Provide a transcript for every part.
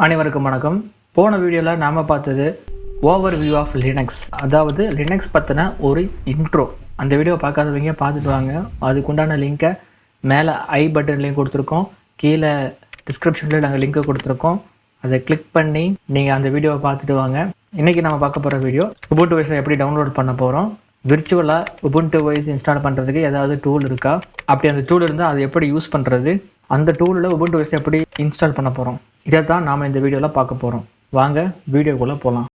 அனைவருக்கும் வணக்கம். போன வீடியோவில் நாம் பார்த்தது ஓவர் வியூ ஆஃப் லினக்ஸ், அதாவது லினக்ஸ் பற்றின ஒரு இன்ட்ரோ. அந்த வீடியோ பார்க்காதவங்க பார்த்துட்டு வாங்க. அதுக்குண்டான லிங்க்கை மேலே ஐ பட்டன்லேயும் கொடுத்துருக்கோம், கீழே டிஸ்கிரிப்ஷன்லேயும் நாங்கள் லிங்க்கை கொடுத்துருக்கோம். அதை கிளிக் பண்ணி நீங்கள் அந்த வீடியோவை பார்த்துட்டு வாங்க. இன்றைக்கி நம்ம பார்க்க போகிற வீடியோ உபுண்டு OS எப்படி டவுன்லோட் பண்ண போகிறோம். விர்ச்சுவலாக உபுண்டு OS இன்ஸ்டால் பண்ணுறதுக்கு ஏதாவது டூல் இருக்கா, அப்படி அந்த டூல் இருந்தால் அதை எப்படி யூஸ் பண்ணுறது, அந்த டூலில் உபுண்டு OS எப்படி இன்ஸ்டால் பண்ண போகிறோம், இதை தான் நாம் இந்த வீடியோவில் பார்க்க போகிறோம். வாங்க வீடியோக்குள்ளே போகலாம்.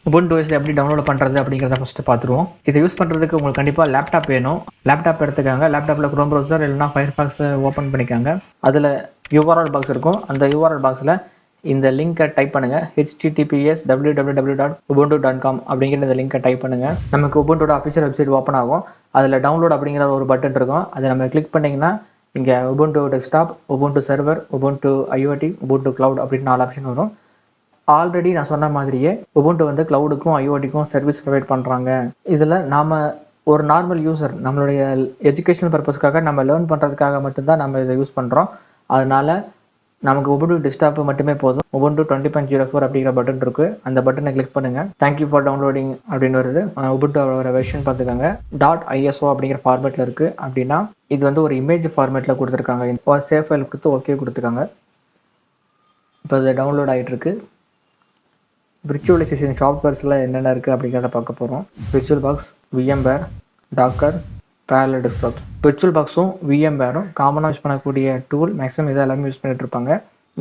உபுண்டு OS எப்படி டவுன்லோட் பண்ணுறது அப்படிங்கிறத ஃபஸ்ட்டு பார்த்துருவோம். இதை யூஸ் பண்ணுறதுக்கு உங்களுக்கு கண்டிப்பாக லேப்டாப் வேணும். லேப்டாப் எடுத்துக்காங்க. லேப்டாப்பில் க்ரோம் ப்ரௌசர் இல்லைனா ஃபயர்ஃபாக்ஸை ஓப்பன் பண்ணிக்காங்க. அதில் URL பாக்ஸ் இருக்கும். அந்த URL பாக்ஸில் இந்த லிங்கை டைப் பண்ணுங்கள், https://www.ubuntu.com அப்படிங்கிற இந்த லிங்கை டைப் பண்ணுங்கள். நமக்கு உபுண்டோட அஃபிஷியல் வெப்சைட் ஓப்பன் ஆகும். அதில் டவுன்லோட் அப்படிங்கிற ஒரு பட்டன் இருக்கும். அதை நம்ம கிளிக் பண்ணிங்கன்னா இங்கே Ubuntu desktop, Ubuntu server, Ubuntu IoT, Ubuntu cloud அப்படின்னு 4 ஆப்ஷன் வரும். ஆல்ரெடி நான் சொன்ன மாதிரியே உபுண்டு வந்து கிளவுடுக்கும் IoTக்கும் சர்வீஸ் ப்ரொவைட் பண்ணுறாங்க. இதில் நாம் ஒரு நார்மல் யூசர் நம்மளுடைய எஜுகேஷனல் பர்பஸ்க்காக நம்ம லேர்ன் பண்ணுறதுக்காக மட்டும்தான் நம்ம இதை யூஸ் பண்ணுறோம். அதனால் நமக்கு உபுண்டு டெஸ்க்டாப் மட்டுமே போதும். உபுண்டு 20.04 அப்படிங்கிற பட்டன் இருக்குது. அந்த பட்டனை கிளிக் பண்ணுங்கள். தேங்க்யூ ஃபார் டவுன்லோடிங் அப்படின்னு வருது. உபுண்டோட வெர்ஷன் பார்த்துக்கோங்க. .iso அப்படிங்கிற ஃபார்மேட்டில் இருக்குது. அப்படின்னா இது வந்து ஒரு இமேஜ் ஃபார்மேட்டில் கொடுத்துருக்காங்க. சேவ் ஃபைல் கொடுத்து ஓகே கொடுத்துருக்காங்க. இப்போ இது டவுன்லோட் ஆகிட்டுருக்கு. விர்ச்சுவலைசேஷன் சாஃப்ட்வேர்ஸில் என்னென்ன இருக்குது அப்படிங்கிறத பார்க்க போகிறோம். virtualbox, VMware, Docker, parallel desktop. virtualboxும் VMwareம் காமனாக யூஸ் பண்ணக்கூடிய டூல். மேக்ஸிமம் இதை எல்லாமே யூஸ் பண்ணிட்டு இருப்பாங்க.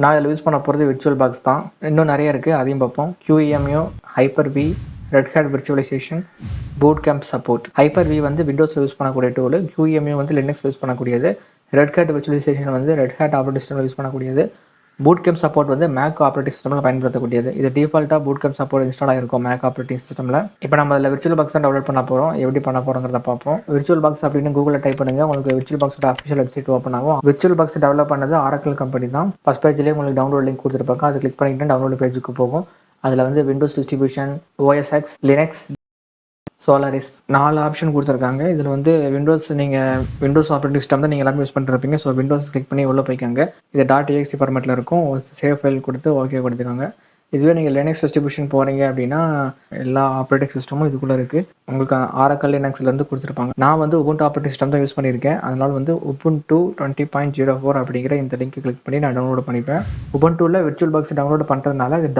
நான் இதில் யூஸ் பண்ண போகிறது virtualbox தான். இன்னும் நிறைய இருக்குது, அதையும் பார்ப்போம். QEMU, Hyper-V, Red Hat virtualization, boot camp support. Hyper-V வந்து விண்டோஸில் யூஸ் பண்ணக்கூடிய டூல். QEMU வந்து லினக்ஸ் யூஸ் பண்ணக்கூடியது. Red Hat virtualization வந்து Red Hat ஆப்ரேட்டிங் சிஸ்டமில் யூஸ் பண்ணக்கூடியது. பூட் கேம்ப் சப்போர்ட் வந்து மேக் ஆப்ரேட்டிங் சிஸ்டமில் பயன்படுத்தக்கூடியது. இது டிஃபால்ட்டாக பூட் கேம்ப் சப்போர்ட் இன்ஸ்டால் ஆகிருக்கும் மேக் ஆப்ரேட்டிங் சிஸ்டமில். இப்போ நம்ம அதில் virtualbox தான் டவுன்லோட் பண்ண போகிறோம். எப்படி பண்ண போகிறோங்கிறத பார்ப்போம். virtualbox அப்படின்னு கூகுளில் டைப் பண்ணுங்கள். உங்களுக்கு virtualboxோட அஃபிஷியல் வெப்சைட் ஓப்பன் ஆகும். virtualbox டெவலப் பண்ணது ஆரக்கிள் கம்பெனி தான். ஃபஸ்ட் பேஜ்லேயே உங்களுக்கு டவுன்லோட் லிங்க் கொடுத்துருப்பாங்க. அதை கிளிக் பண்ணிட்டு டவுன்லோட் பேஜுக்கு போகும். அதில் வந்து Windows distribution, OS X, Linux, Solaris 4 option கொடுத்துருக்காங்க. இதில் வந்து நீங்கள் விண்டோஸ் ஆப்ரேட்டிங் சிஸ்டம் தான் நீங்கள் எல்லாமே யூஸ் பண்ணிருப்பீங்க. ஸோ விண்டோஸ் கிளிக் பண்ணி உள்ளே போய்க்காங்க. இது .exe ஃபார்மேட்டில் இருக்கும். சேவ் ஃபைல் கொடுத்து ஓகே கொடுத்துருக்காங்க. இதுவே நீங்கள் லினக்ஸ் டிஸ்ட்ரிபியூஷன் போகிறீங்க அப்படின்னா எல்லா ஆப்ரேட்டிங் சிஸ்டமும் இதுக்குள்ளே இருக்குது. உங்களுக்கு ஆரக்கிள் லினக்ஸ்லேருந்து கொடுத்துருப்பாங்க. நான் வந்து உபுண்டு ஆப்ரேட்டிங் சிஸ்டம் தான் யூஸ் பண்ணியிருக்கேன். அதனால் வந்து UBUNTU 20.04 அப்படிங்கிற இந்த லிங்க் கிளிக் பண்ணி நான் டவுன்லோட் பண்ணிப்பேன். உபுண்டுவில் virtualbox டவுன்லோட் பண்ணுறதுனால இது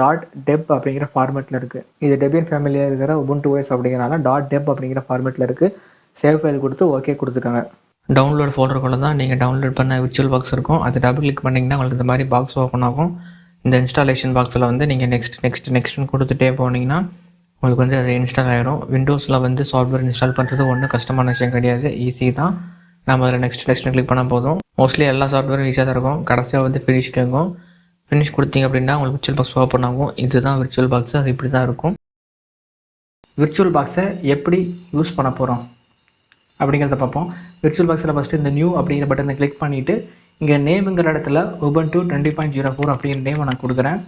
.deb அப்படிங்கிற ஃபார்மேட்டில் இருக்குது. இது டெபியன் ஃபேமிலியாக இருக்கிற உபுண்டு OS அப்படிங்கிறனால .deb அப்படிங்கிற ஃபார்மேட்டில் இருக்குது. சேவ் ஃபைல் கொடுத்து ஓகே கொடுத்துருக்காங்க. டவுன்லோட் ஃபோல்டருக்குள்ள தான் நீங்கள் டவுன்லோட் பண்ண virtualbox இருக்கும். அது டபுள் கிளிக் பண்ணிங்கன்னா உங்களுக்கு இந்த மாதிரி பாக்ஸ் ஓப்பன் ஆகும். இந்த இன்ஸ்டாலேஷன் பாக்ஸில் வந்து நீங்கள் நெக்ஸ்ட்னு கொடுத்துட்டே போனீங்கன்னா உங்களுக்கு வந்து அது இன்ஸ்டால் ஆகிடும். விண்டோஸில் வந்து சாஃப்ட்வேர் இன்ஸ்டால் பண்ணுறது ஒன்றும் கஷ்டமான விஷயம் கிடையாது, ஈஸி தான். நம்ம அதில் நெக்ஸ்ட் கிளிக் பண்ணால் போதும். மோஸ்ட்லி எல்லா சாஃப்ட்வேரும் ஈஸியாக தான் இருக்கும். கடைசியாக வந்து ஃபினிஷ் கேட்கும். ஃபினிஷ் கொடுத்தீங்க அப்படின்னா உங்களுக்கு virtualbox ஓப்பன் ஆகும். இதுதான் virtualbox. அது இப்படி தான் இருக்கும். virtualboxை எப்படி யூஸ் பண்ண போகிறோம் அப்படிங்கிறத பார்ப்போம். virtualboxில் ஃபஸ்ட்டு இந்த நியூ அப்படிங்கிற பட்டனை கிளிக் பண்ணிவிட்டு இங்கே நேமுங்கிற இடத்துல உபுண்டு 20.04 அப்படிங்கிற நேமை நான் கொடுக்குறேன்.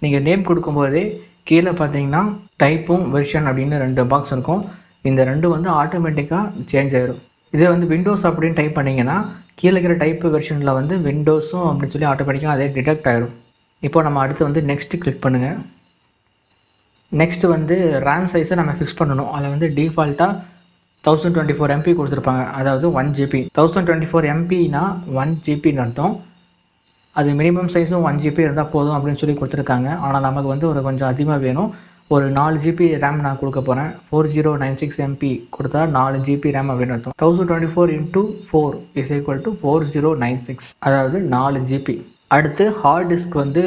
நீங்கள் நேம் கொடுக்கும்போதே கீழே பார்த்தீங்கன்னா டைப்பும் வெர்ஷன் அப்படின்னு 2 பாக்ஸ் இருக்கும். இந்த 2 வந்து ஆட்டோமேட்டிக்காக சேஞ்ச் ஆகிடும். இதே வந்து விண்டோஸ் அப்படின்னு டைப் பண்ணிங்கன்னா கீழே இருக்கிற டைப்பு வெர்ஷனில் வந்து விண்டோஸும் அப்படின்னு சொல்லி ஆட்டோமேட்டிக்காக அதே டிடெக்ட் ஆகிடும். இப்போ நம்ம அடுத்து வந்து நெக்ஸ்ட்டு கிளிக் பண்ணுங்கள். நெக்ஸ்ட்டு வந்து ரேம் சைஸை நம்ம ஃபிக்ஸ் பண்ணணும். அதில் வந்து டிஃபால்ட்டாக 1024 MB கொடுத்துருப்பாங்க, அதாவது 1 GB. 1024 MBனா 1 GBன்னு அர்த்தம். அது மினிமம் சைஸும் 1 GB இருந்தால் போதும் அப்படின்னு சொல்லி கொடுத்துருக்காங்க. ஆனால் நமக்கு வந்து ஒரு கொஞ்சம் அதிகமாக வேணும். ஒரு 4 GB ரேம் நான் கொடுக்க போகிறேன். 4096 MB கொடுத்தா 4 GB ரேம் அப்படின்னு அர்த்தம். 1024 × 4 = 4096, அதாவது 4 GB. அடுத்து ஹார்ட் டிஸ்க் வந்து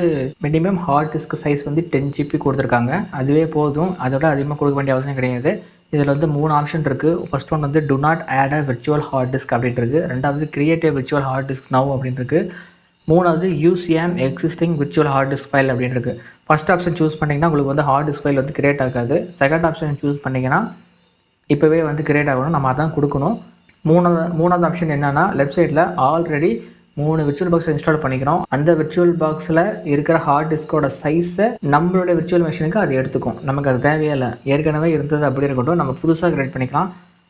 மினிமம் ஹார்ட் டிஸ்க் சைஸ் வந்து 10 GB கொடுத்துருக்காங்க. அதுவே போதும், அதோட அதிகமாக கொடுக்க வேண்டிய அவசியம் கிடையாது. இதில் வந்து 3 ஆப்ஷன் இருக்குது. ஃபர்ஸ்ட் ஒன் வந்து do not add a virtual hard disk அப்படின்ட்டு இருக்குது. ரெண்டாவது create a virtual hard disk now அப்படின்ட்டு இருக்குது. மூணாவது use an existing virtual hard disk file அப்படின்ட்டு இருக்குது. ஃபர்ஸ்ட் ஆப்ஷன் சூஸ் பண்ணிங்கன்னா உங்களுக்கு வந்து ஹார்ட் டிஸ்க் ஃபைல் வந்து கிரியேட் ஆகாது. செகண்ட் ஆப்ஷன் சூஸ் பண்ணிங்கன்னா இப்போவே வந்து கிரியேட் ஆகணும், நம்ம அதான் கொடுக்கணும். மூணாவது ஆப்ஷன் என்னென்னா லெஃப்ட் சைடில் ஆல்ரெடி 3 விர்ச்சுவல் பாக்ஸ் இன்ஸ்டால் பண்ணிக்கிறோம். அந்த விர்ச்சுவல் பாக்ஸில் இருக்கிற ஹார்ட் டிஸ்கோட சைஸை நம்மளுடைய விர்ச்சுவல் மிஷினுக்கு அது எடுத்துக்கும். நமக்கு அது தேவையே இல்லை. ஏற்கனவே இருந்தது அப்படி இருக்கட்டும், நம்ம புதுசாக கிரியேட் பண்ணிக்கலாம்.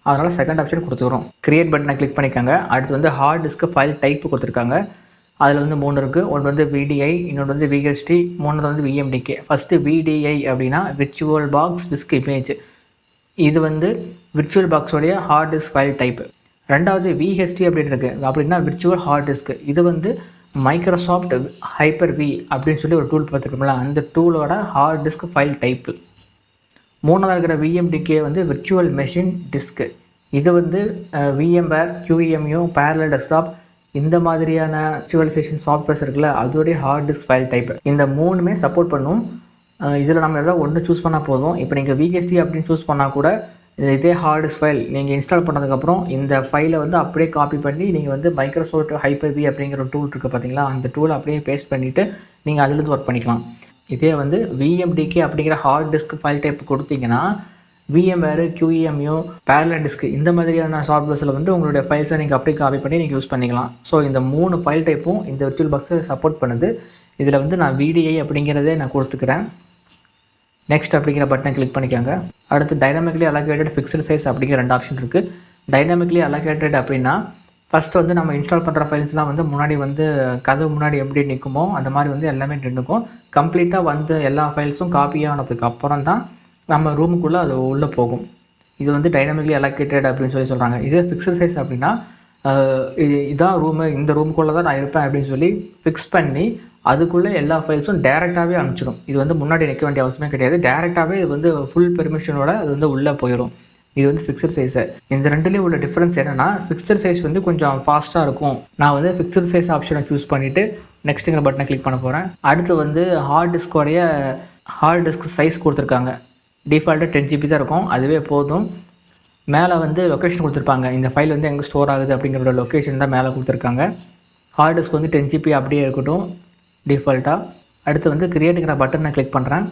அதனால் செகண்ட் ஆப்ஷன் கொடுத்துக்கிறோம். கிரியேட் பட்டனை கிளிக் பண்ணிக்கோங்க. அடுத்து வந்து ஹார்ட் டிஸ்க்கு ஃபைல் டைப் கொடுத்துருக்காங்க. அதில் வந்து 3 இருக்குது. ஒன்று வந்து VDI, இன்னொன்று வந்து VHD, மூணாவது வந்து VMDK. ஃபஸ்ட்டு VDI அப்படின்னா விர்ச்சுவல் பாக்ஸ் டிஸ்க் இமேஜ். இது வந்து விர்ச்சுவல் பாக்ஸோடைய ஹார்ட் டிஸ்க் ஃபைல் டைப்பு. ரெண்டாவது VHD அப்படின்னு இருக்குது. அப்படின்னா விர்ச்சுவல் ஹார்ட் டிஸ்க். இது வந்து மைக்ரோசாஃப்ட் ஹைப்பர்-V அப்படின்னு சொல்லி ஒரு டூல் பார்த்துருக்கோம்ல, அந்த டூலோட ஹார்ட் டிஸ்க் ஃபைல் டைப்பு. மூணாவது இருக்கிற VMDK வந்து விர்ச்சுவல் மெஷின் டிஸ்க்கு. இது வந்து VMware, QEMU, பேரலல் டெஸ்க்டாப் இந்த மாதிரியான விர்ச்சுவலைசேஷன் சாஃப்ட்வேர்ஸ் இருக்குல்ல, அதோடைய ஹார்ட் டிஸ்க் ஃபைல் டைப். இந்த 3மே சப்போர்ட் பண்ணும். இதில் நம்ம எதாவது ஒன்று சூஸ் பண்ணால் போதும். இப்போ நீங்கள் VHD அப்படின்னு சூஸ் பண்ணால் கூட இதே ஹார்ட் டிஸ்க் ஃபைல் நீங்கள் இன்ஸ்டால் பண்ணதுக்கப்புறம் இந்த ஃபைலை வந்து அப்படியே காப்பி பண்ணி நீங்கள் வந்து மைக்ரோசாஃப்ட் ஹைப்பர்-V அப்படிங்கிற ஒரு டூல் இருக்குது பார்த்தீங்களா, அந்த டூலை அப்படியே பேஸ்ட் பண்ணிவிட்டு நீங்கள் அதிலிருந்து ஒர்க் பண்ணிக்கலாம். இதே வந்து VMDK அப்படிங்கிற ஹார்ட் டிஸ்க் ஃபைல் டைப் கொடுத்தீங்கன்னா VMware, QEMU, பேரலல் டிஸ்க் இந்த மாதிரியான சாஃப்ட்வேர்ஸில் வந்து உங்களுடைய ஃபைல்ஸை நீங்கள் அப்படியே காப்பி பண்ணி நீங்கள் யூஸ் பண்ணிக்கலாம். ஸோ இந்த 3 ஃபைல் டைப்பும் இந்த விர்ச்சுவல் பாக்ஸை சப்போர்ட் பண்ணுது. இதில் வந்து நான் VDI அப்படிங்கிறதே நான் கொடுத்துக்கிறேன். நெக்ஸ்ட் அப்படிங்கிற பட்டனை கிளிக் பண்ணிக்கோங்க. அடுத்து டைனாமிக்லி அலோகேட்டட் ஃபிக்ஸ்டு சைஸ் அப்படிங்கிற 2 ஆப்ஷன் இருக்குது. டைனாமிக்லி அலோகேட்டட் அப்படின்னா ஃபஸ்ட்டு வந்து நம்ம இன்ஸ்டால் பண்ணுற ஃபைல்ஸ்லாம் வந்து முன்னாடி வந்து கதவு முன்னாடி எப்படி நிற்குமோ அந்த மாதிரி வந்து எல்லாமே நின்றுக்கும். கம்ப்ளீட்டாக வந்து எல்லா ஃபைல்ஸும் காப்பி ஆனதுக்கு அப்புறம் தான் நம்ம ரூமுக்குள்ளே அது உள்ளே போகும். இது வந்து டைனாமிக்லி அலோகேட்டட் அப்படின்னு சொல்லி சொல்கிறாங்க. இதே ஃபிக்ஸ்டு சைஸ் அப்படின்னா இதான் ரூமு, இந்த ரூமுக்குள்ளே தான் நான் இருப்பேன் அப்படின்னு சொல்லி ஃபிக்ஸ் பண்ணி அதுக்குள்ளே எல்லா ஃபைல்ஸும் டேரெக்டாகவே அனுப்பிச்சிடும். இது வந்து முன்னாடி நிற்க வேண்டிய அவசியமே கிடையாது. டேரெக்டாகவே இது வந்து ஃபுல் பெர்மிஷனோட அது வந்து உள்ளே போயிடும். இது வந்து ஃபிக்ஸ்டு சைஸு. இந்த ரெண்டுலேயும் உள்ள டிஃப்ரென்ஸ் என்னென்னா, ஃபிக்ஸ்டு சைஸ் வந்து கொஞ்சம் ஃபாஸ்ட்டாக இருக்கும். நான் வந்து ஃபிக்ஸ்டு சைஸ் ஆப்ஷனை சூஸ் பண்ணிவிட்டு நெக்ஸ்ட்டுங்கிற பட்டனை கிளிக் பண்ண போகிறேன். அடுத்து வந்து ஹார்ட் டிஸ்க் சைஸ் கொடுத்துருக்காங்க. டிஃபால்ட்டாக 10 GB தான் இருக்கும், அதுவே போதும். மேலே வந்து லொக்கேஷன் கொடுத்துருப்பாங்க. இந்த ஃபைல் வந்து எங்கே ஸ்டோர் ஆகுது அப்படிங்கிற லொக்கேஷன் தான் மேலே கொடுத்துருக்காங்க. ஹார்ட் டிஸ்க் வந்து 10 GB அப்படியே இருக்கட்டும் டிஃபால்ட்டாக. அடுத்து வந்து கிரியேட்டுங்கிற பட்டனை கிளிக் பண்ணுறேன்.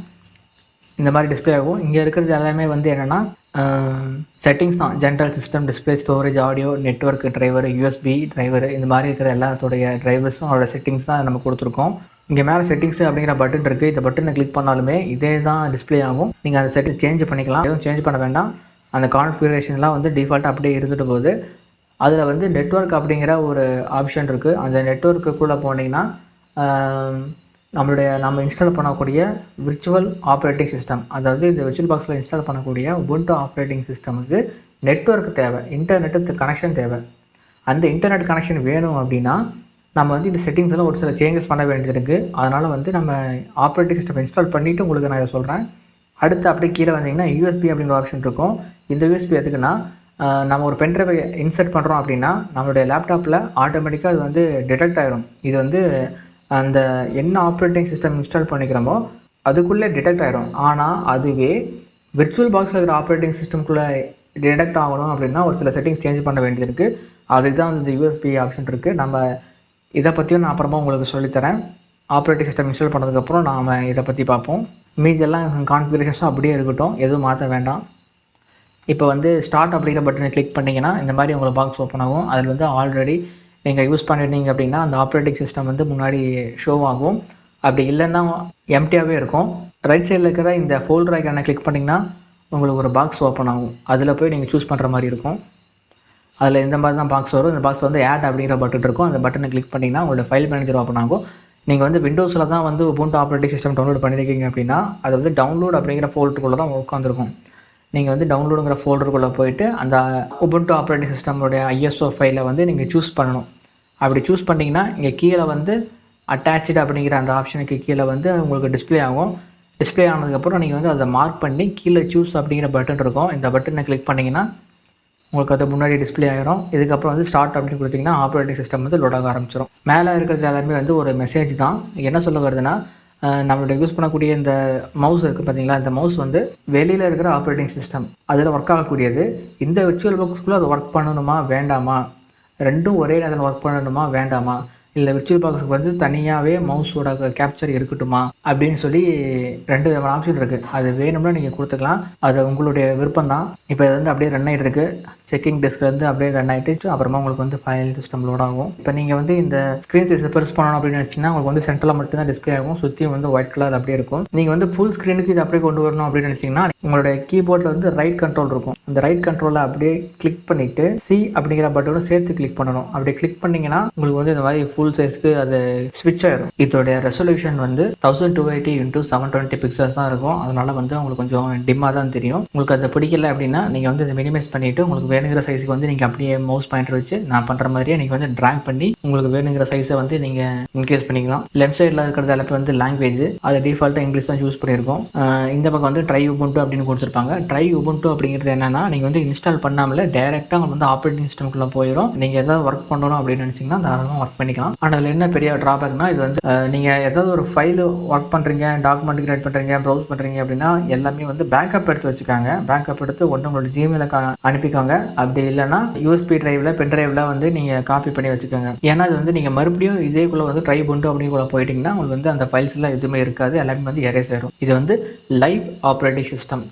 இந்த மாதிரி டிஸ்பிளே ஆகும். இங்கே இருக்கிறது எல்லாமே வந்து என்னென்னா செட்டிங்ஸ் தான். General system, display, storage, audio, network driver, USB driver, இந்த மாதிரி இருக்கிற எல்லாத்தோடைய டிரைவர்ஸும் அதோட செட்டிங்ஸ் தான் நம்ம கொடுத்துருக்கோம். இங்கே மேலே செட்டிங்ஸ் அப்படிங்கிற பட்டன் இருக்குது. இந்த பட்டனை கிளிக் பண்ணாலுமே இதே தான் டிஸ்பிளே ஆகும். நீங்கள் அந்த செட்டிங் சேஞ்ச் பண்ணிக்கலாம். எதுவும் சேஞ்ச் பண்ண வேண்டாம். அந்த கான்ஃபிகரேஷன்லாம் வந்து டிஃபால்ட்டாக அப்படியே இருந்துட்டு போகுது. அதில் வந்து நெட்வொர்க் அப்படிங்கிற ஒரு ஆப்ஷன் இருக்குது. அந்த நெட்வொர்க்குள்ளே போனீங்கன்னா நம்ம இன்ஸ்டால் பண்ணக்கூடிய விர்ச்சுவல் ஆப்ரேட்டிங் சிஸ்டம், அதாவது இந்த விர்ச்சுவல் பாக்ஸில் இன்ஸ்டால் பண்ணக்கூடிய உபுண்டு ஆப்ரேட்டிங் சிஸ்டமுக்கு நெட்வொர்க் தேவை, இன்டர்நெட்டு கனெக்ஷன் தேவை. அந்த இன்டர்நெட் கனெக்ஷன் வேணும் அப்படின்னா நம்ம வந்து இந்த செட்டிங்ஸ் எல்லாம் ஒரு சில சேஞ்சஸ் பண்ண வேண்டியது இருக்குது. அதனால் வந்து நம்ம ஆப்ரேட்டிங் சிஸ்டம் இன்ஸ்டால் பண்ணிவிட்டு உங்களுக்கு நான் இதை சொல்கிறேன். அடுத்து அப்படியே கீழே வந்தீங்கன்னா USB அப்படிங்கிற ஆப்ஷன் இருக்கும். இந்த USB எதுக்குன்னா, நம்ம ஒரு பென்ட்ரைவை இன்சர்ட் பண்ணுறோம் அப்படின்னா நம்மளுடைய லேப்டாப்பில் ஆட்டோமேட்டிக்காக அது வந்து டிடெக்ட் ஆகிடும். இது வந்து அந்த என்ன ஆப்ரேட்டிங் சிஸ்டம் இன்ஸ்டால் பண்ணிக்கிறோமோ அதுக்குள்ளே டிடெக்ட் ஆகிடும். ஆனால் அதுவே விர்ச்சுவல் பாக்ஸில் இருக்கிற ஆப்ரேட்டிங் சிஸ்டம்குள்ளே டிடெக்ட் ஆகணும் அப்படின்னா ஒரு சில செட்டிங்ஸ் சேஞ்ச் பண்ண வேண்டியது இருக்குது. அதுக்கு தான் வந்து USB ஆப்ஷன் இருக்குது. நம்ம இதை பற்றியும் நான் அப்புறமா உங்களுக்கு சொல்லித்தரேன். ஆப்ரேட்டிங் சிஸ்டம் இன்ஸ்டால் பண்ணதுக்கப்புறம் நாம் இதை பற்றி பார்ப்போம். மீதெல்லாம் கான்ஃபிகரேஷன்ஸும் அப்படியே இருக்கட்டும், எதுவும் மாற்ற வேண்டாம். இப்போ வந்து ஸ்டார்ட் அப்படிங்கிற பட்டனை கிளிக் பண்ணிங்கன்னா இந்த மாதிரி உங்களுக்கு பாக்ஸ் ஓப்பன் ஆகும். அதில் வந்து ஆல்ரெடி நீங்கள் யூஸ் பண்ணியிருந்தீங்க அப்படின்னா அந்த ஆப்ரேட்டிங் சிஸ்டம் வந்து முன்னாடி ஷோ ஆகும். அப்படி இல்லைன்னா எம்டியாகவே இருக்கும். ரைட் சைடில் இருக்கிற இந்த ஃபோல்டர் ஐக்கானை கிளிக் பண்ணிங்கன்னா உங்களுக்கு ஒரு பாக்ஸ் ஓப்பன் ஆகும். அதில் போய் நீங்கள் சூஸ் பண்ணுற மாதிரி இருக்கும். அதில் இந்த மாதிரி தான் பாக்ஸ் வரும். இந்த பாக்ஸ் வந்து ஆட் அப்படிங்கிற பட்டன் இருக்கும். அந்த பட்டனை கிளிக் பண்ணிங்கன்னா உங்களோட ஃபைல் மேனேஜர் ஓப்பன் ஆகும். நீங்கள் வந்து விண்டோஸில் தான் வந்து உபுண்டு ஆப்ரேட்டிங் சிஸ்டம் டவுன்லோட் பண்ணியிருக்கீங்க அப்படின்னா அது வந்து டவுன்லோட் அப்படிங்கிற ஃபோல்டருக்குள்ளே தான் உட்காந்துருக்கும். நீங்கள் வந்து டவுன்லோடுங்கிற ஃபோல்டருக்குள்ளே போயிட்டு அந்த உபுண்டு ஆப்ரேட்டிங் சிஸ்டமுடைய ISO ஃபைலை வந்து நீங்கள் சூஸ் பண்ணணும். அப்படி சூஸ் பண்ணிங்கன்னா இங்கே கீழே வந்து அட்டாச்சு அப்படிங்கிற அந்த ஆப்ஷனுக்கு கீழே வந்து உங்களுக்கு டிஸ்பிளே ஆகும். டிஸ்பிளே ஆனதுக்கப்புறம் நீங்கள் வந்து அதை மார்க் பண்ணி கீழே சூஸ் அப்படிங்கிற பட்டன் இருக்கும். இந்த பட்டனை கிளிக் பண்ணிங்கன்னா உங்களுக்கு அது முன்னாடி டிஸ்பிளே ஆகிரும். இதுக்கப்புறம் வந்து ஸ்டார்ட் அப்படின்னு கொடுத்தீங்கன்னா ஆப்ரேட்டிங் சிஸ்டம் வந்து லோட் ஆக ஆரம்பிச்சிடும். மேலே இருக்கிறது எல்லாமே வந்து ஒரு மெசேஜ் தான். என்ன சொல்ல வருதுன்னா, நம்மளோட யூஸ் பண்ணக்கூடிய இந்த மவுஸ் இருக்குது பார்த்தீங்களா, இந்த மவுஸ் வந்து வெளியில் இருக்கிற ஆப்ரேட்டிங் சிஸ்டம் அதில் ஒர்க் ஆகக்கூடியது. இந்த விர்ச்சுவல் பாக்ஸ்க்குள்ளே அது ஒர்க் பண்ணணுமா வேண்டாமா, ரெண்டும் ஒரே நேரத்தில் ஒர்க் பண்ணணுமா வேண்டாமா, இல்லை விர்ச்சுவல் பாக்ஸுக்கு வந்து தனியாகவே மவுஸோட கேப்சர் இருக்கட்டுமா அப்படின்னு சொல்லி 2 விதமான ஆப்ஷன் இருக்குது. அது வேணும்னா நீங்கள் கொடுத்துக்கலாம். அது உங்களுடைய விருப்பம் தான். இப்போ இது வந்து அப்படியே ரன் ஆகிட்டு இருக்கு. செக்கிங் டெஸ்க்லேருந்து அப்படியே ரன் ஆகிட்டு அப்புறமா உங்களுக்கு வந்து ஃபைல் சிஸ்டம் லோட் ஆகும். இப்போ நீங்கள் வந்து இந்த ஸ்க்ரீன் சைஸை பெருசு பண்ணணும் அப்படின்னு நினச்சிங்கன்னா உங்களுக்கு வந்து சென்டரில் மட்டும்தான் டிஸ்பிளே ஆகும். சுற்றியும் வந்து ஒயிட் கலர் அப்படியே இருக்கும். நீங்கள் வந்து ஃபுல் ஸ்க்ரீனுக்கு இது அப்படியே கொண்டு வரணும் அப்படின்னு நினச்சிங்கன்னா உங்களுடைய கீபோர்டில் வந்து ரைட் கண்ட்ரோல் இருக்கும். அந்த ரைட் கண்ட்ரோலில் அப்படியே கிளிக் பண்ணிவிட்டு சி அப்படிங்கிற பட்டனும் சேர்த்து கிளிக் பண்ணணும். அப்படி கிளிக் பண்ணிங்கன்னா உங்களுக்கு வந்து இந்த மாதிரி ஃபுல் சைஸ்க்கு அது ஸ்விட்ச் ஆயிடும். இதோடைய ரெசல்யூஷன் வந்து 1280 × 720 பிக்சல்ஸ் தான் இருக்கும். அதனால வந்து உங்களுக்கு கொஞ்சம் டிம்மாக தான் தெரியும். உங்களுக்கு அது பிடிக்கல அப்படின்னா நீங்கள் வந்து இதை மினிமைஸ் பண்ணிவிட்டு உங்களுக்கு வேணுங்கிற சைஸுக்கு வந்து நீங்கள் அப்படியே மவுஸ் பாயிண்டர் வச்சு நான் பண்ணுற மாதிரியே நீங்கள் வந்து ட்ராக் பண்ணி உங்களுக்கு வேணுங்கிற சைஸை வந்து நீங்கள் இன்க்ரீஸ் பண்ணிக்கலாம். லெஃப்ட் சைடில் இருக்கிறது எல்லாமே வந்து லாங்குவேஜ், அது டிஃபால்ட்டாக இங்கிலீஷ் தான் யூஸ் பண்ணியிருக்கோம். இந்த பக்கம் வந்து ட்ரை உபுண்டு அப்படின்னு கொடுத்துருப்பாங்க. ட்ரை உபுண்டு அப்படிங்கிறது என்னன்னா நீங்கள் வந்து இன்ஸ்டால் பண்ணாமலே டேரெக்டாக உங்களுக்கு வந்து ஆப்ரேட்டிங் சிஸ்டம்குள்ளே போயிடும். நீங்கள் ஏதாவது ஒர்க் பண்ணணும் அப்படின்னு நினச்சிங்கன்னா தாராளமாக ஒர்க் பண்ணிக்கலாம். ஆனால் அதில் என்ன பெரிய ட்ராபேக்னா இது வந்து நீங்கள் ஏதாவது ஒரு ஃபைல் ஒர்க் பண்ணுறீங்க, டாக்குமெண்ட் கிரியேட் பண்ணுறீங்க, ப்ரௌஸ் பண்ணுறீங்க அப்படின்னா எல்லாமே வந்து பேக்கப் எடுத்து வச்சுக்காங்க. பேக்கப் எடுத்து ஒன்று உங்களோட ஜிமெயிலுக்கு அனுப்பிக்கோங்க. அப்படி இல்லைன்னா யூஎஸ்பி டிரைவில் பென் டிரைவில் வந்து நீங்கள் காப்பி பண்ணி வச்சுக்கோங்க. ஏன்னா அது வந்து நீங்கள் மறுபடியும் இதேக்குள்ளே வந்து ட்ரை உபுண்டு அப்படிங்குள்ள போயிட்டீங்கன்னா உங்களுக்கு வந்து அந்த ஃபைல்ஸ்லாம் எதுவுமே இருக்காது. எல்லாமே வந்து எரேஸ் ஆயிடும். இது வந்து லைவ் ஆப்ரேட்டிங் சிஸ்டம்.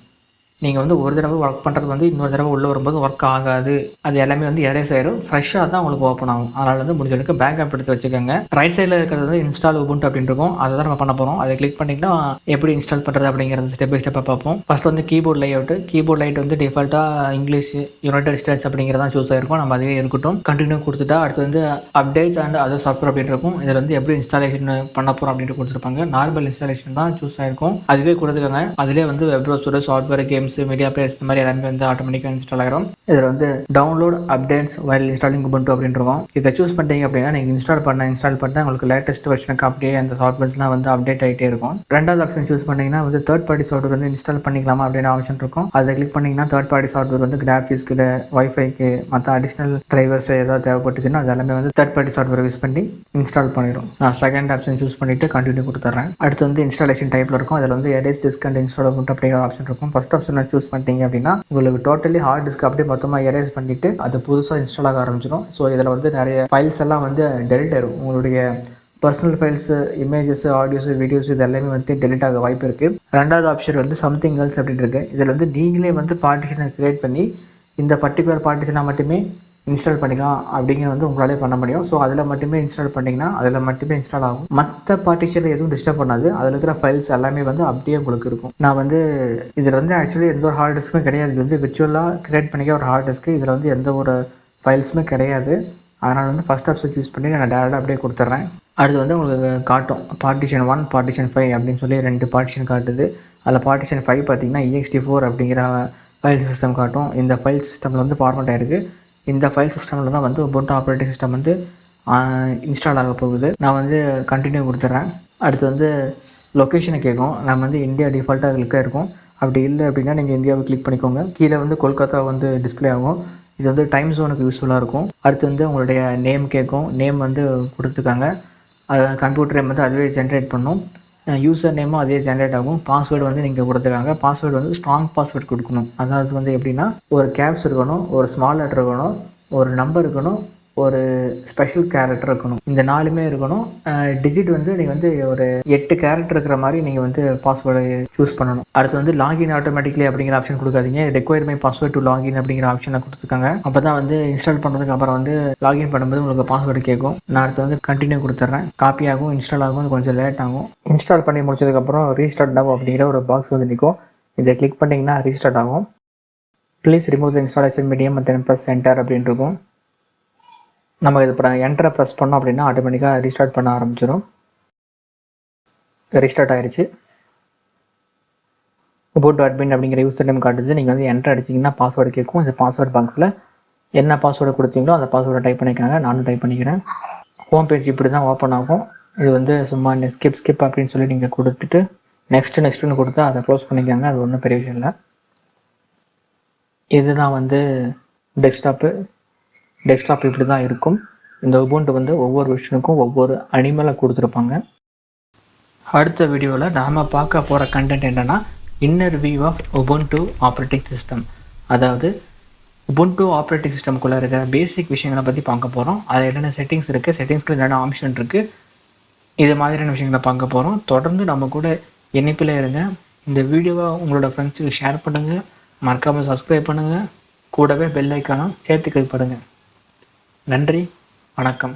நீங்கள் வந்து ஒரு தடவை ஒர்க் பண்ணுறது வந்து இன்னொரு தடவை உள்ளே வரும்போது ஒர்க் ஆகாது. அது எல்லாமே வந்து எரேஸ் ஆயிடும். ஃப்ரெஷ்ஷாக தான் உங்களுக்கு ஓப்பன் ஆகும். அதனால் வந்து முடிஞ்சளவுக்கு பேக்கப் எடுத்து வச்சுக்கோங்க. ரைட் சைடில் இருக்கிறது வந்து இன்ஸ்டால் உபுண்டு அப்படின்னு இருக்கும். அதை தான் நம்ம பண்ண போகிறோம். அதை கிளிக் பண்ணிங்கன்னா எப்படி இன்ஸ்டால் பண்ணுறது அப்படிங்கிறது ஸ்டெப் பை ஸ்டெப்பாக பார்ப்போம். ஃபஸ்ட் வந்து கீபோர்ட் லேஅவுட். கீபோர்ட் லைட் வந்து டிஃபால்ட்டாக இங்கிலீஷ், யுனைடெட் ஸ்டேட்ஸ் அப்படிங்கிறதான் சூஸ் ஆயிருக்கும். நம்ம அதுவே இருக்கட்டும். கண்டினியூ கொடுத்துட்டா அடுத்து வந்து அப்டேட்ஸ் அண்ட் அதர் சாஃப்ட்வேர் அப்படின்னு இருக்கும். இதில் வந்து எப்படி இன்ஸ்டாலேஷன் பண்ண போகிறோம் அப்படின்ட்டு கொடுத்துருப்பாங்க. நார்மல் இன்ஸ்டாலேஷன் தான் சூஸ் ஆயிருக்கும். அதுவே கொடுத்துக்கோங்க. அதிலே வந்து web browser, software, games, media players இந்த மாதிரி எல்லாமே வந்து ஆட்டோமேட்டிக்காக இன்ஸ்டால் ஆகிடும். இதில் வந்து download updates while installing Ubuntu அப்படின்னு இருக்கும். இதை சூஸ் பண்ணிட்டீங்க அப்படின்னா நீங்கள் இன்ஸ்டால் பண்ண உங்களுக்கு லேட்டஸ்ட் வெர்ஷனுக்கு அப்படியே அந்த சாஃப்ட்வேர்ஸ்லாம் வந்து அப்டேட் ஆகிட்டே இருக்கும். ரெண்டாவது ஆப்ஷன் சூஸ் பண்ணிங்கன்னா வந்து தேர்ட் பார்ட்டி சாஃப்ட்வேர் வந்து இன்ஸ்டால் பண்ணிக்கலாமா அப்படின்னு ஆப்ஷன் இருக்கும். அதை கிளிக் பண்ணிங்கன்னா தேர்ட் பார்ட்டி சாஃப்ட்வேர் வந்து கிராஃபிக்ஸ்க்கு, வைஃபைக்கு, மற்ற அடிஷ்னல் டிரைவர்ஸ் ஏதாவது தேவைப்பட்டுச்சுன்னா அது எல்லாமே வந்து தேர்ட் பார்ட்டி சாஃப்ட்வேர் யூஸ் பண்ணி இன்ஸ்டால் பண்ணிடும். நான் செகண்ட் ஆப்ஷன் சூஸ் பண்ணிவிட்டு கண்டினியூ கொடுத்துட்றேன். அடுத்து வந்து இன்ஸ்டாலேஷன் டைப்பில் இருக்கும். அதில் வந்து erase disk and install Ubuntu அப்படிங்கிற ஆப்ஷன் இருக்கும். ஃபர்ஸ்ட் ஆப்ஷன் சூஸ் பண்ணிட்டீங்க அப்படின்னா உங்களுக்கு டோட்டலி ஹார்ட் டிஸ்க் அப்படியே மொத்தமாக எரேஸ் பண்ணிட்டு அது புதுசாக இன்ஸ்டால் ஆக ஆரம்பிச்சிடும். ஸோ இதில் வந்து நிறைய ஃபைல்ஸ் எல்லாம் வந்து டெலிட் ஆயிடும். உங்களுடைய personal files, images, audios, videos இது எல்லாமே வந்து டெலிட் ஆக வாய்ப்பு இருக்குது. ரெண்டாவது ஆப்ஷன் வந்து சம்திங் எல்ஸ் அப்படின்னு இருக்குது. இதில் வந்து நீங்களே வந்து பார்ட்டிஷனை கிரியேட் பண்ணி இந்த பர்டிகுலர் பார்ட்டிஷனாக மட்டுமே இன்ஸ்டால் பண்ணிக்கலாம் அப்படிங்கிறது வந்து உங்களாலே பண்ண முடியும். ஸோ அதில் மட்டுமே இன்ஸ்டால் பண்ணிங்கன்னா அதில் மட்டுமே இன்ஸ்டால் ஆகும். மற்ற பார்ட்டிஷனில் எதுவும் டிஸ்டர்ப் பண்ணாது. அதில் இருக்கிற ஃபைல்ஸ் எல்லாமே வந்து அப்படியே உங்களுக்கு இருக்கும். நான் வந்து இதில் வந்து ஆக்சுவலி எந்த ஒரு ஹார்ட் டிஸ்க்குமே கிடையாது. இது வந்து விர்ச்சுவலாக கிரியேட் பண்ணிக்க ஒரு ஹார்ட் டிஸ்க்கு. இதில் வந்து எந்த ஒரு ஃபைல்ஸுமே கிடையாது. அதனால் வந்து ஃபஸ்ட் ஆப்ஷன் யூஸ் பண்ணி நான் டேரெக்டாக அப்படியே கொடுத்துட்றேன். அடுத்து வந்து உங்களுக்கு காட்டும் பார்ட்டிஷன் 1, பார்ட்டிஷன் 5 அப்படின்னு சொல்லி 2 பார்ட்டிஷன் காட்டுது. அதில் பார்ட்டிஷன் 5 பார்த்தீங்கன்னா ext4 அப்படிங்கிற ஃபைல் சிஸ்டம் காட்டும். இந்த ஃபைல் சிஸ்டமில் வந்து ஃபார்மேட் ஆகிருக்கு. இந்த ஃபைல் சிஸ்டமில் தான் வந்து உபுண்டு ஆப்ரேட்டிங் சிஸ்டம் வந்து இன்ஸ்டால் ஆக போகுது. நான் வந்து கண்டினியூ கொடுத்துட்றேன். அடுத்து வந்து லொக்கேஷனை கேட்கும். நம்ம வந்து இந்தியா டிஃபால்ட்டாக கிளிக்காக இருக்கும். அப்படி இல்லை அப்படின்னா நீங்கள் இந்தியாவை கிளிக் பண்ணிக்கோங்க. கீழே வந்து கொல்கத்தா வந்து டிஸ்பிளே ஆகும். இது வந்து டைம் ஜோனுக்கு யூஸ்ஃபுல்லாக இருக்கும். அடுத்து வந்து உங்களுடைய நேம் கேட்கும். நேம் வந்து கொடுத்துருக்காங்க. கம்ப்யூட்டர் நேம் வந்து அதுவே ஜென்ரேட் பண்ணும். யூசர் நேமும் அதே ஜென்ரேட் ஆகும். பாஸ்வேர்டு வந்து நீங்கள் கொடுத்துருக்காங்க. பாஸ்வேர்டு வந்து ஸ்ட்ராங் பாஸ்வேர்டு கொடுக்கணும். அதாவது வந்து எப்படின்னா ஒரு கேப்ஸ் இருக்கணும், ஒரு ஸ்மால் லெட்டர் இருக்கணும், ஒரு நம்பர் இருக்கணும், ஒரு ஸ்பெஷல் கேரக்டர் இருக்கணும். இந்த 4மே இருக்கணும். டிஜிட் வந்து நீங்கள் வந்து ஒரு 8 கேரக்டர் இருக்கிற மாதிரி நீங்கள் வந்து பாஸ்வேர்டை சூஸ் பண்ணணும். அடுத்து வந்து லாகின் ஆட்டோமேட்டிக்லி அப்படிங்கிற ஆப்ஷன் கொடுக்காதீங்க. Require my password to login அப்படிங்கிற ஆப்ஷனை கொடுத்துருக்காங்க. அப்போ தான் வந்து இன்ஸ்டால் பண்ணுறதுக்கு அப்புறம் வந்து லாகின் பண்ணும்போது உங்களுக்கு பாஸ்வேர்டு கேட்கும். நான் அடுத்து வந்து கண்டினியூ கொடுத்துட்றேன். காப்பி ஆகும், இன்ஸ்டால் ஆகும், கொஞ்சம் லேட் ஆகும். இன்ஸ்டால் பண்ணி முடிச்சதுக்கப்புறம் ரீஸ்டார்ட் நவ் அப்படிங்கிற ஒரு பாக்ஸ் வந்து நிற்கும். இதை கிளிக் பண்ணிங்கன்னா ரீஸ்டார்ட் ஆகும். Please remove the installation medium and then press enter அப்படின்னு இருக்கும். நம்ம இது என்டரை ப்ரெஸ் பண்ணோம் அப்படின்னா ஆட்டோமேட்டிக்காக ரீஸ்டார்ட் பண்ண ஆரம்பிச்சிடும். ரீஸ்டார்ட் ஆகிடுச்சு. உபுண்டு அட்மின் அப்படிங்கிற யூசர் நேம் காட்டுது. நீங்கள் வந்து என்டர் அடிச்சிங்கன்னா பாஸ்வேர்டு கேட்கும். இந்த பாஸ்வேர்டு பாக்ஸில் என்ன பாஸ்வேர்டு கொடுத்தீங்களோ அந்த பாஸ்வேர்டை டைப் பண்ணிக்கிறாங்க. நானும் டைப் பண்ணிக்கிறேன். ஹோம் பேஜ் இப்படி தான் ஓப்பன் ஆகும். இது வந்து சும்மா ஸ்கிப் அப்படின்னு சொல்லி நீங்கள் கொடுத்துட்டு நெக்ஸ்ட்டுன்னு கொடுத்தா அதை க்ளோஸ் பண்ணிக்காங்க. அது ஒன்றும் பெரிய விஷயம் இல்லை. இதுதான் வந்து டெஸ்க்டாப் இப்படி தான் இருக்கும். இந்த உபுண்டு வந்து ஒவ்வொரு விஷயனுக்கும் ஒவ்வொரு அனிமலை கொடுத்துருப்பாங்க. அடுத்த வீடியோவில் நாம் பார்க்க போகிற கண்டென்ட் என்னென்னா inner view of Ubuntu operating system. அதாவது உபுண்டு ஆப்ரேட்டிங் சிஸ்டம்குள்ளே இருக்கிற பேசிக் விஷயங்களை பற்றி பார்க்க போகிறோம். அதில் என்னென்ன செட்டிங்ஸ் இருக்குது, செட்டிங்ஸ்க்கு என்னென்ன ஆப்ஷன் இருக்குது, இது மாதிரியான விஷயங்களை பார்க்க போகிறோம். தொடர்ந்து நம்ம கூட இணைப்பில் இருங்க. இந்த வீடியோவை உங்களோட ஃப்ரெண்ட்ஸுக்கு ஷேர் பண்ணுங்கள். மறக்காமல் சப்ஸ்கிரைப் பண்ணுங்கள். கூடவே பெல் ஐக்கானும் சேர்த்து கிளிக் பண்ணுங்கள். நன்றி, வணக்கம்.